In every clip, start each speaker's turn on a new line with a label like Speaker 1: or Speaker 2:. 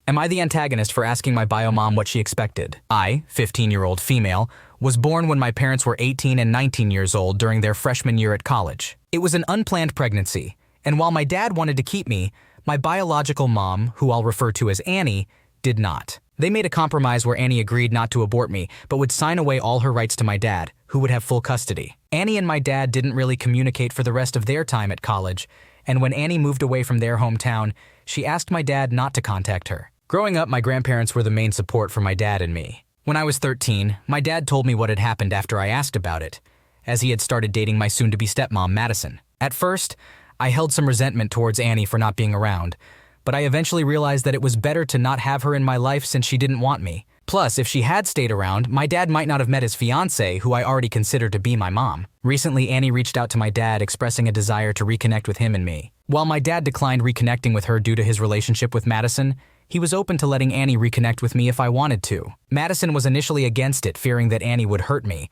Speaker 1: Am I the antagonist for asking my bio mom what she expected? I, 15-year-old female, was born when my parents were 18 and 19 years old during their freshman year at college. It was an unplanned pregnancy, and while my dad wanted to keep me, my biological mom, who I'll refer to as Annie, did not. They made a compromise where Annie agreed not to abort me, but would sign away all her rights to my dad, who would have full custody. Annie and my dad didn't really communicate for the rest of their time at college, and when Annie moved away from their hometown, she asked my dad not to contact her. Growing up, my grandparents were the main support for my dad and me. When I was 13, my dad told me what had happened after I asked about it, as he had started dating my soon-to-be stepmom, Madison. At first, I held some resentment towards Annie for not being around, but I eventually realized that it was better to not have her in my life since she didn't want me. Plus, if she had stayed around, my dad might not have met his fiancée, who I already considered to be my mom. Recently, Annie reached out to my dad expressing a desire to reconnect with him and me. While my dad declined reconnecting with her due to his relationship with Madison, he was open to letting Annie reconnect with me if I wanted to. Madison was initially against it, fearing that Annie would hurt me,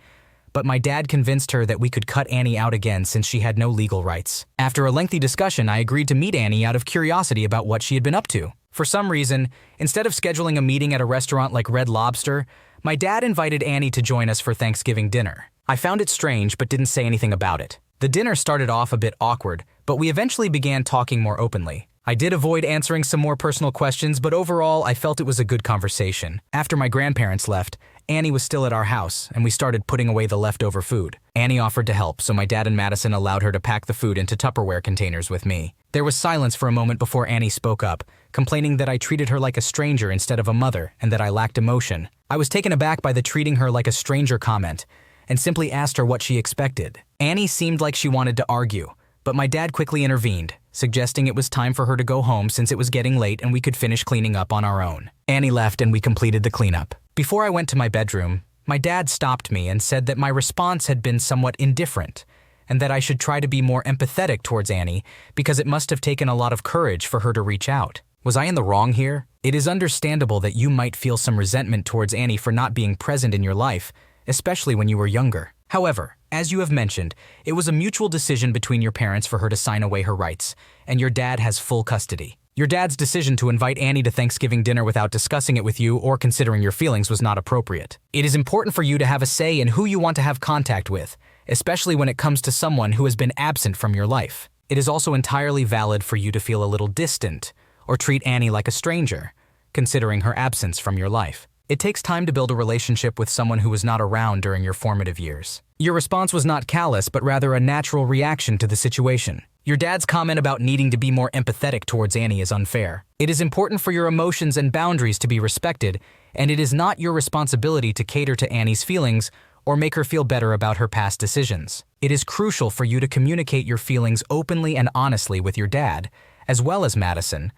Speaker 1: but my dad convinced her that we could cut Annie out again since she had no legal rights. After a lengthy discussion, I agreed to meet Annie out of curiosity about what she had been up to. For some reason, instead of scheduling a meeting at a restaurant like Red Lobster, my dad invited Annie to join us for Thanksgiving dinner. I found it strange but didn't say anything about it. The dinner started off a bit awkward, but we eventually began talking more openly. I did avoid answering some more personal questions, but overall, I felt it was a good conversation. After my grandparents left, Annie was still at our house, and we started putting away the leftover food. Annie offered to help, so my dad and Madison allowed her to pack the food into Tupperware containers with me. There was silence for a moment before Annie spoke up, complaining that I treated her like a stranger instead of a mother, and that I lacked emotion. I was taken aback by the treating her like a stranger comment, and simply asked her what she expected. Annie seemed like she wanted to argue, but my dad quickly intervened, suggesting it was time for her to go home since it was getting late and we could finish cleaning up on our own. Annie left and we completed the cleanup. Before I went to my bedroom, my dad stopped me and said that my response had been somewhat indifferent, and that I should try to be more empathetic towards Annie because it must have taken a lot of courage for her to reach out. Was I in the wrong here? It is understandable that you might feel some resentment towards Annie for not being present in your life, especially when you were younger. However, as you have mentioned, it was a mutual decision between your parents for her to sign away her rights, and your dad has full custody. Your dad's decision to invite Annie to Thanksgiving dinner without discussing it with you or considering your feelings was not appropriate. It is important for you to have a say in who you want to have contact with, especially when it comes to someone who has been absent from your life. It is also entirely valid for you to feel a little distant or treat Annie like a stranger, considering her absence from your life. It takes time to build a relationship with someone who was not around during your formative years. Your response was not callous, but rather a natural reaction to the situation. Your dad's comment about needing to be more empathetic towards Annie is unfair. It is important for your emotions and boundaries to be respected, and it is not your responsibility to cater to Annie's feelings or make her feel better about her past decisions. It is crucial for you to communicate your feelings openly and honestly with your dad, as well as Madison,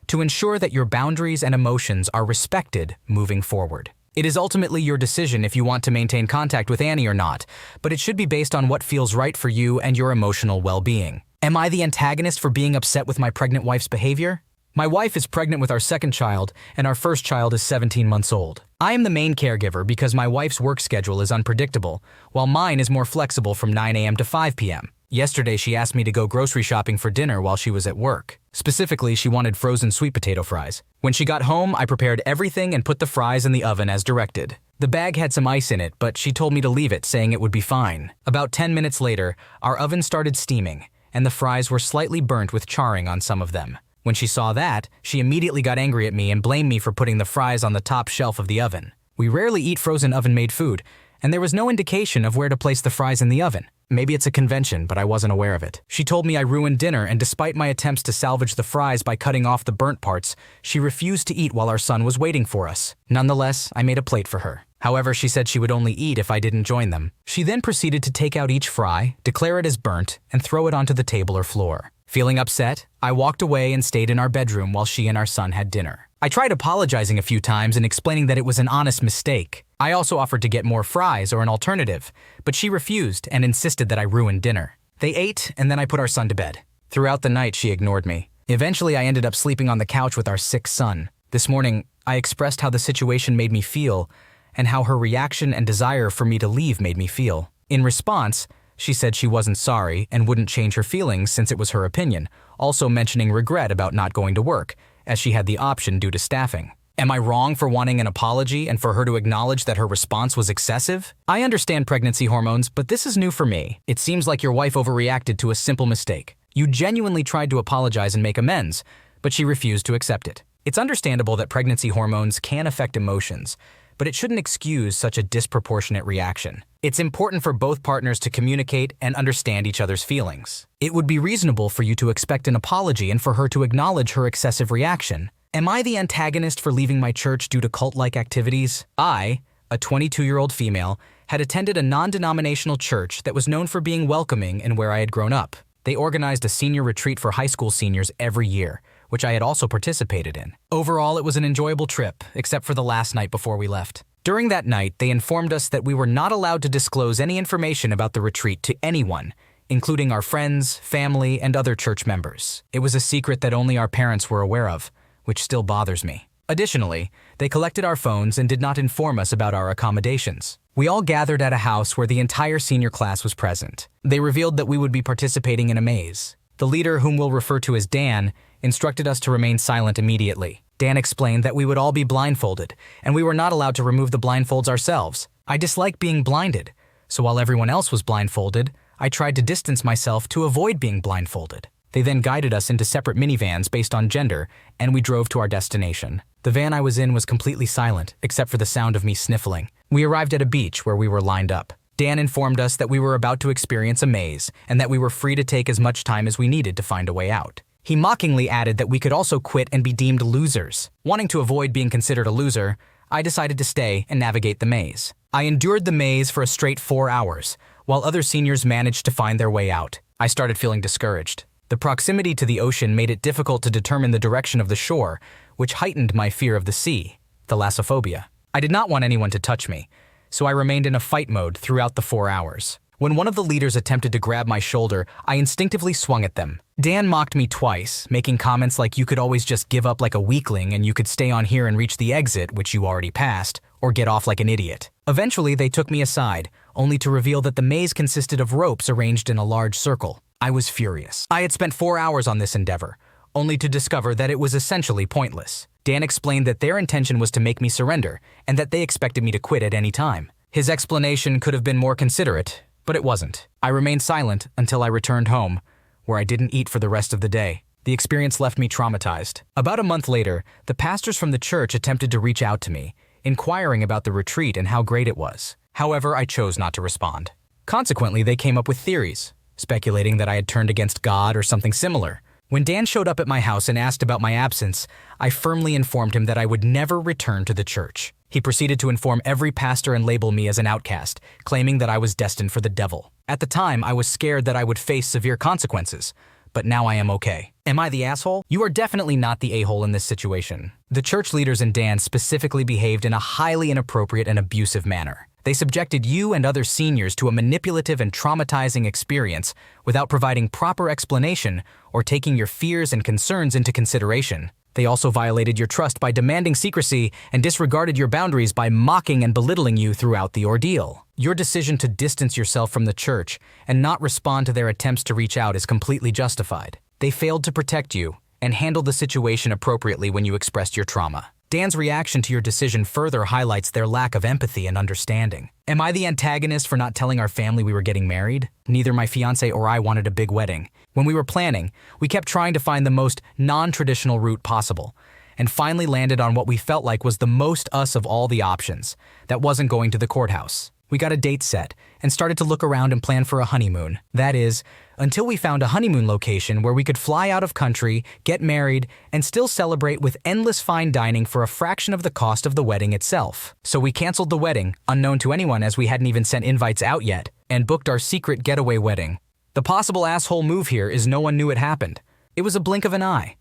Speaker 1: to ensure that your boundaries and emotions are respected moving forward. It is ultimately your decision if you want to maintain contact with Annie or not, but it should be based on what feels right for you and your emotional well-being. Am I the antagonist for being upset with my pregnant wife's behavior? My wife is pregnant with our second child, and our first child is 17 months old. I am the main caregiver because my wife's work schedule is unpredictable, while mine is more flexible from 9 a.m. to 5 p.m. Yesterday, she asked me to go grocery shopping for dinner while she was at work. Specifically, she wanted frozen sweet potato fries. When she got home, I prepared everything and put the fries in the oven as directed. The bag had some ice in it, but she told me to leave it, saying it would be fine. About 10 minutes later, our oven started steaming, and the fries were slightly burnt with charring on some of them. When she saw that, she immediately got angry at me and blamed me for putting the fries on the top shelf of the oven. We rarely eat frozen oven-made food, and there was no indication of where to place the fries in the oven. Maybe it's a convention, but I wasn't aware of it. She told me I ruined dinner, and despite my attempts to salvage the fries by cutting off the burnt parts, she refused to eat while our son was waiting for us. Nonetheless, I made a plate for her. However, she said she would only eat if I didn't join them. She then proceeded to take out each fry, declare it as burnt, and throw it onto the table or floor. Feeling upset, I walked away and stayed in our bedroom while she and our son had dinner. I tried apologizing a few times and explaining that it was an honest mistake. I also offered to get more fries or an alternative, but she refused and insisted that I ruined dinner. They ate, and then I put our son to bed. Throughout the night, she ignored me. Eventually, I ended up sleeping on the couch with our sick son. This morning, I expressed how the situation made me feel and how her reaction and desire for me to leave made me feel. In response, she said she wasn't sorry and wouldn't change her feelings since it was her opinion, also mentioning regret about not going to work, as she had the option due to staffing. Am I wrong for wanting an apology and for her to acknowledge that her response was excessive? I understand pregnancy hormones, but this is new for me. It seems like your wife overreacted to a simple mistake. You genuinely tried to apologize and make amends, but she refused to accept it. It's understandable that pregnancy hormones can affect emotions, but it shouldn't excuse such a disproportionate reaction. It's important for both partners to communicate and understand each other's feelings. It would be reasonable for you to expect an apology and for her to acknowledge her excessive reaction. Am I the antagonist for leaving my church due to cult-like activities? I, a 22-year-old female, had attended a non-denominational church that was known for being welcoming and where I had grown up. They organized a senior retreat for high school seniors every year, which I had also participated in. Overall, it was an enjoyable trip, except for the last night before we left. During that night, they informed us that we were not allowed to disclose any information about the retreat to anyone, including our friends, family, and other church members. It was a secret that only our parents were aware of, which still bothers me. Additionally, they collected our phones and did not inform us about our accommodations. We all gathered at a house where the entire senior class was present. They revealed that we would be participating in a maze. The leader, whom we'll refer to as Dan, instructed us to remain silent immediately. Dan explained that we would all be blindfolded, and we were not allowed to remove the blindfolds ourselves. I dislike being blinded, so while everyone else was blindfolded, I tried to distance myself to avoid being blindfolded. They then guided us into separate minivans based on gender, and we drove to our destination. The van I was in was completely silent, except for the sound of me sniffling. We arrived at a beach where we were lined up. Dan informed us that we were about to experience a maze, and that we were free to take as much time as we needed to find a way out. He mockingly added that we could also quit and be deemed losers. Wanting to avoid being considered a loser, I decided to stay and navigate the maze. I endured the maze for a straight 4 hours, while other seniors managed to find their way out. I started feeling discouraged. The proximity to the ocean made it difficult to determine the direction of the shore, which heightened my fear of the sea, thalassophobia. I did not want anyone to touch me, so I remained in a fight mode throughout the 4 hours. When one of the leaders attempted to grab my shoulder, I instinctively swung at them. Dan mocked me twice, making comments like you could always just give up like a weakling and you could stay on here and reach the exit, which you already passed, or get off like an idiot. Eventually, they took me aside, only to reveal that the maze consisted of ropes arranged in a large circle. I was furious. I had spent 4 hours on this endeavor, only to discover that it was essentially pointless. Dan explained that their intention was to make me surrender, and that they expected me to quit at any time. His explanation could have been more considerate, but it wasn't. I remained silent until I returned home, where I didn't eat for the rest of the day. The experience left me traumatized. About a month later, the pastors from the church attempted to reach out to me, inquiring about the retreat and how great it was. However, I chose not to respond. Consequently, they came up with theories, speculating that I had turned against God or something similar. When Dan showed up at my house and asked about my absence, I firmly informed him that I would never return to the church. He proceeded to inform every pastor and label me as an outcast, claiming that I was destined for the devil. At the time, I was scared that I would face severe consequences, but now I am okay. Am I the asshole? You are definitely not the a-hole in this situation. The church leaders and Dan specifically behaved in a highly inappropriate and abusive manner. They subjected you and other seniors to a manipulative and traumatizing experience without providing proper explanation or taking your fears and concerns into consideration. They also violated your trust by demanding secrecy and disregarded your boundaries by mocking and belittling you throughout the ordeal. Your decision to distance yourself from the church and not respond to their attempts to reach out is completely justified. They failed to protect you and handled the situation appropriately when you expressed your trauma. Dan's reaction to your decision further highlights their lack of empathy and understanding. Am I the antagonist for not telling our family we were getting married? Neither my fiancé or I wanted a big wedding. When we were planning, we kept trying to find the most non-traditional route possible, and finally landed on what we felt like was the most us of all the options, that wasn't going to the courthouse. We got a date set and started to look around and plan for a honeymoon. That is, until we found a honeymoon location where we could fly out of country, get married, and still celebrate with endless fine dining for a fraction of the cost of the wedding itself. So we canceled the wedding, unknown to anyone as we hadn't even sent invites out yet, and booked our secret getaway wedding. The possible asshole move here is no one knew it happened. It was a blink of an eye.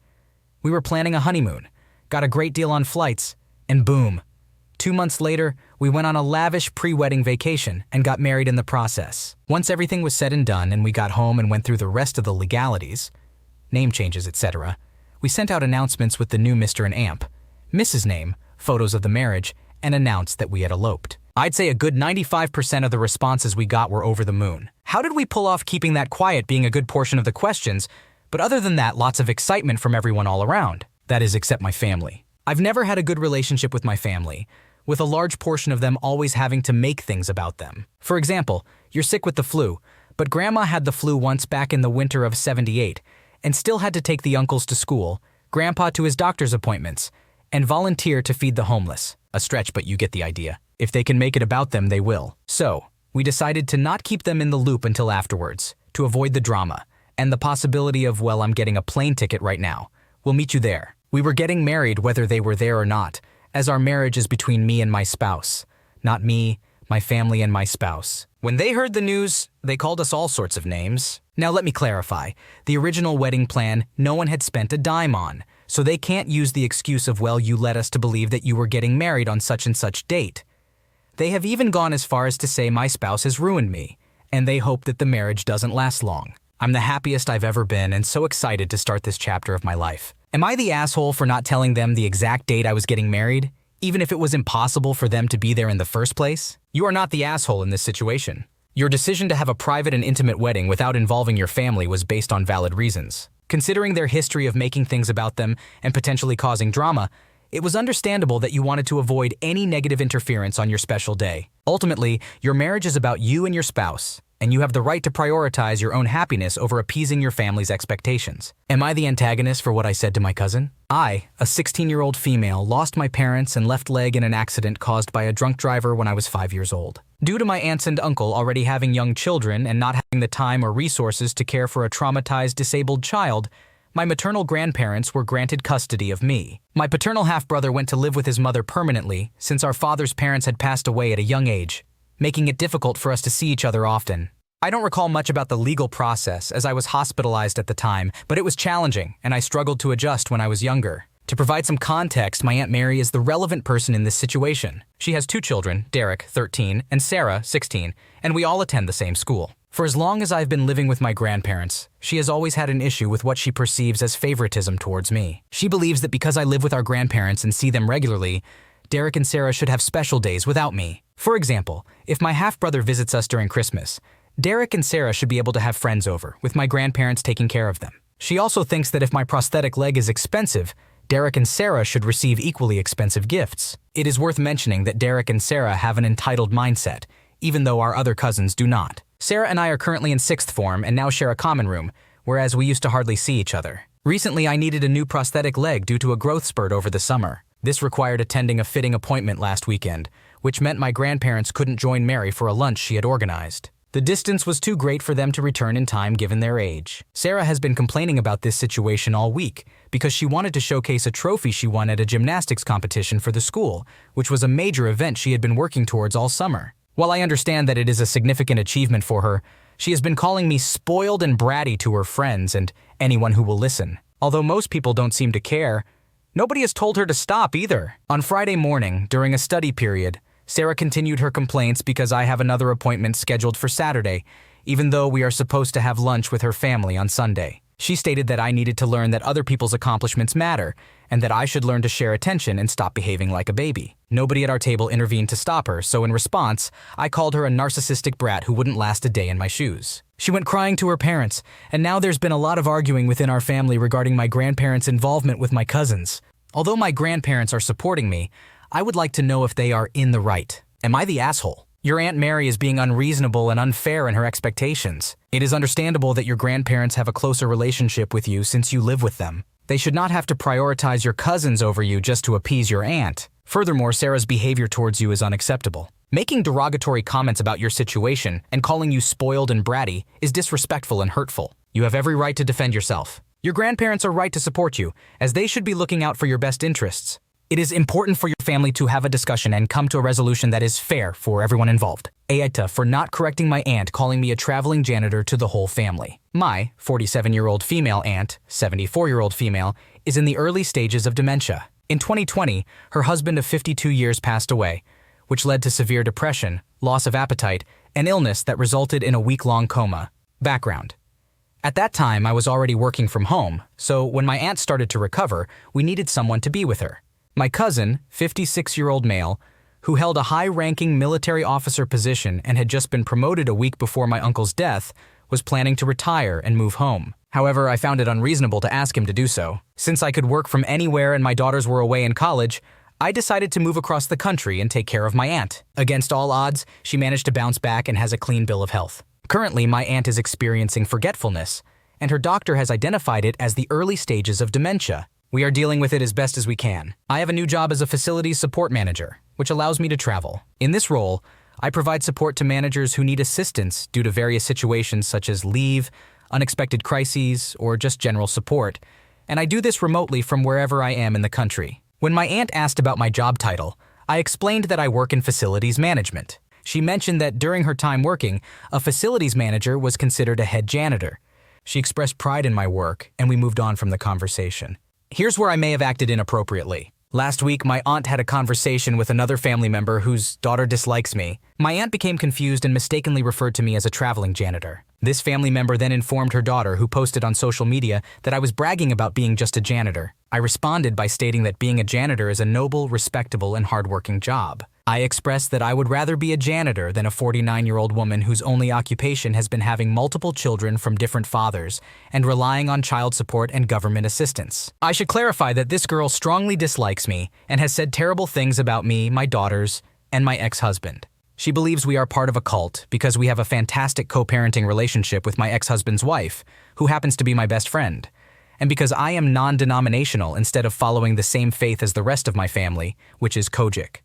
Speaker 1: We were planning a honeymoon, got a great deal on flights, and boom. 2 months later, we went on a lavish pre-wedding vacation and got married in the process. Once everything was said and done and we got home and went through the rest of the legalities, name changes, etc., we sent out announcements with the new Mr. and Amp, Mrs. name, photos of the marriage, and announced that we had eloped. I'd say a good 95% of the responses we got were over the moon. How did we pull off keeping that quiet being a good portion of the questions, but other than that, lots of excitement from everyone all around? That is, except my family. I've never had a good relationship with my family, with a large portion of them always having to make things about them. For example, you're sick with the flu, but Grandma had the flu once back in the winter of '78 and still had to take the uncles to school, Grandpa to his doctor's appointments, and volunteer to feed the homeless. A stretch, but you get the idea. If they can make it about them, they will. So, we decided to not keep them in the loop until afterwards, to avoid the drama, and the possibility of, well, I'm getting a plane ticket right now. We'll meet you there. We were getting married whether they were there or not, as our marriage is between me and my spouse. Not me, my family, and my spouse. When they heard the news, they called us all sorts of names. Now let me clarify. The original wedding plan, no one had spent a dime on, so they can't use the excuse of, well, you led us to believe that you were getting married on such and such date. They have even gone as far as to say my spouse has ruined me, and they hope that the marriage doesn't last long. I'm the happiest I've ever been and so excited to start this chapter of my life. Am I the asshole for not telling them the exact date I was getting married, even if it was impossible for them to be there in the first place? You are not the asshole in this situation. Your decision to have a private and intimate wedding without involving your family was based on valid reasons. Considering their history of making things about them and potentially causing drama, it was understandable that you wanted to avoid any negative interference on your special day. Ultimately, your marriage is about you and your spouse, and you have the right to prioritize your own happiness over appeasing your family's expectations. Am I the antagonist for what I said to my cousin? I, a 16-year-old female, lost my parents and left leg in an accident caused by a drunk driver when I was 5 years old. Due to my aunts and uncle already having young children and not having the time or resources to care for a traumatized, disabled child, my maternal grandparents were granted custody of me. My paternal half-brother went to live with his mother permanently since our father's parents had passed away at a young age, making it difficult for us to see each other often. I don't recall much about the legal process as I was hospitalized at the time, but it was challenging and I struggled to adjust when I was younger. To provide some context, my Aunt Mary is the relevant person in this situation. She has 2 children, Derek, 13, and Sarah, 16, and we all attend the same school. For as long as I've been living with my grandparents, she has always had an issue with what she perceives as favoritism towards me. She believes that because I live with our grandparents and see them regularly, Derek and Sarah should have special days without me. For example, if my half-brother visits us during Christmas, Derek and Sarah should be able to have friends over, with my grandparents taking care of them. She also thinks that if my prosthetic leg is expensive, Derek and Sarah should receive equally expensive gifts. It is worth mentioning that Derek and Sarah have an entitled mindset, even though our other cousins do not. Sarah and I are currently in 6th form and now share a common room, whereas we used to hardly see each other. Recently, I needed a new prosthetic leg due to a growth spurt over the summer. This required attending a fitting appointment last weekend, which meant my grandparents couldn't join Mary for a lunch she had organized. The distance was too great for them to return in time given their age. Sarah has been complaining about this situation all week because she wanted to showcase a trophy she won at a gymnastics competition for the school, which was a major event she had been working towards all summer. While I understand that it is a significant achievement for her, she has been calling me spoiled and bratty to her friends and anyone who will listen. Although most people don't seem to care, nobody has told her to stop either. On Friday morning, during a study period, Sarah continued her complaints because I have another appointment scheduled for Saturday, even though we are supposed to have lunch with her family on Sunday. She stated that I needed to learn that other people's accomplishments matter, and that I should learn to share attention and stop behaving like a baby. Nobody at our table intervened to stop her, so in response, I called her a narcissistic brat who wouldn't last a day in my shoes. She went crying to her parents, and now there's been a lot of arguing within our family regarding my grandparents' involvement with my cousins. Although my grandparents are supporting me, I would like to know if they are in the right. Am I the asshole? Your Aunt Mary is being unreasonable and unfair in her expectations. It is understandable that your grandparents have a closer relationship with you since you live with them. They should not have to prioritize your cousins over you just to appease your aunt. Furthermore, Sarah's behavior towards you is unacceptable. Making derogatory comments about your situation and calling you spoiled and bratty is disrespectful and hurtful. You have every right to defend yourself. Your grandparents are right to support you, as they should be looking out for your best interests. It is important for your family to have a discussion and come to a resolution that is fair for everyone involved. Aita for not correcting my aunt calling me a traveling janitor to the whole family. My 47-year-old female aunt, 74-year-old female, is in the early stages of dementia. In 2020, her husband of 52 years passed away, which led to severe depression, loss of appetite, and illness that resulted in a week-long coma. Background. At that time, I was already working from home, so when my aunt started to recover, we needed someone to be with her. My cousin, 56-year-old male, who held a high-ranking military officer position and had just been promoted a week before my uncle's death, was planning to retire and move home. However, I found it unreasonable to ask him to do so. Since I could work from anywhere and my daughters were away in college, I decided to move across the country and take care of my aunt. Against all odds, she managed to bounce back and has a clean bill of health. Currently, my aunt is experiencing forgetfulness, and her doctor has identified it as the early stages of dementia. We are dealing with it as best as we can. I have a new job as a facilities support manager, which allows me to travel. In this role, I provide support to managers who need assistance due to various situations such as leave, unexpected crises, or just general support, and I do this remotely from wherever I am in the country. When my aunt asked about my job title, I explained that I work in facilities management. She mentioned that during her time working, a facilities manager was considered a head janitor. She expressed pride in my work, and we moved on from the conversation. Here's where I may have acted inappropriately. Last week, my aunt had a conversation with another family member whose daughter dislikes me. My aunt became confused and mistakenly referred to me as a traveling janitor. This family member then informed her daughter, who posted on social media, that I was bragging about being just a janitor. I responded by stating that being a janitor is a noble, respectable, and hardworking job. I expressed that I would rather be a janitor than a 49-year-old woman whose only occupation has been having multiple children from different fathers and relying on child support and government assistance. I should clarify that this girl strongly dislikes me and has said terrible things about me, my daughters, and my ex-husband. She believes we are part of a cult because we have a fantastic co-parenting relationship with my ex-husband's wife, who happens to be my best friend, and because I am non-denominational instead of following the same faith as the rest of my family, which is Kojic.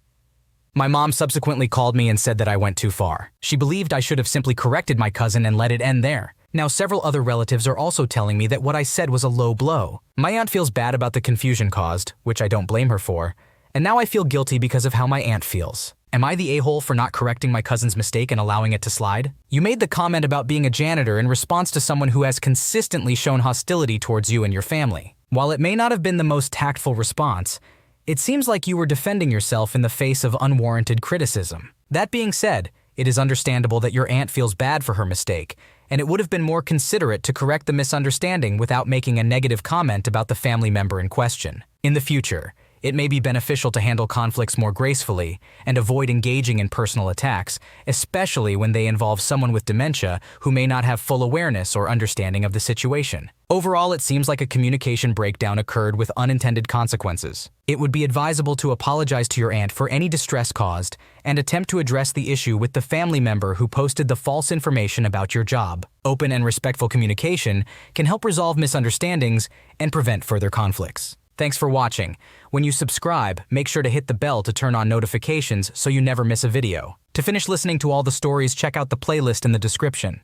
Speaker 1: My mom subsequently called me and said that I went too far. She believed I should have simply corrected my cousin and let it end there. Now, several other relatives are also telling me that what I said was a low blow. My aunt feels bad about the confusion caused, which I don't blame her for, and now I feel guilty because of how my aunt feels. Am I the a-hole for not correcting my cousin's mistake and allowing it to slide? You made the comment about being a janitor in response to someone who has consistently shown hostility towards you and your family. While it may not have been the most tactful response, it seems like you were defending yourself in the face of unwarranted criticism. That being said, it is understandable that your aunt feels bad for her mistake, and it would have been more considerate to correct the misunderstanding without making a negative comment about the family member in question. In the future, it may be beneficial to handle conflicts more gracefully and avoid engaging in personal attacks, especially when they involve someone with dementia who may not have full awareness or understanding of the situation. Overall, it seems like a communication breakdown occurred with unintended consequences. It would be advisable to apologize to your aunt for any distress caused and attempt to address the issue with the family member who posted the false information about your job. Open and respectful communication can help resolve misunderstandings and prevent further conflicts. Thanks for watching. When you subscribe, make sure to hit the bell to turn on notifications so you never miss a video. To finish listening to all the stories, check out the playlist in the description.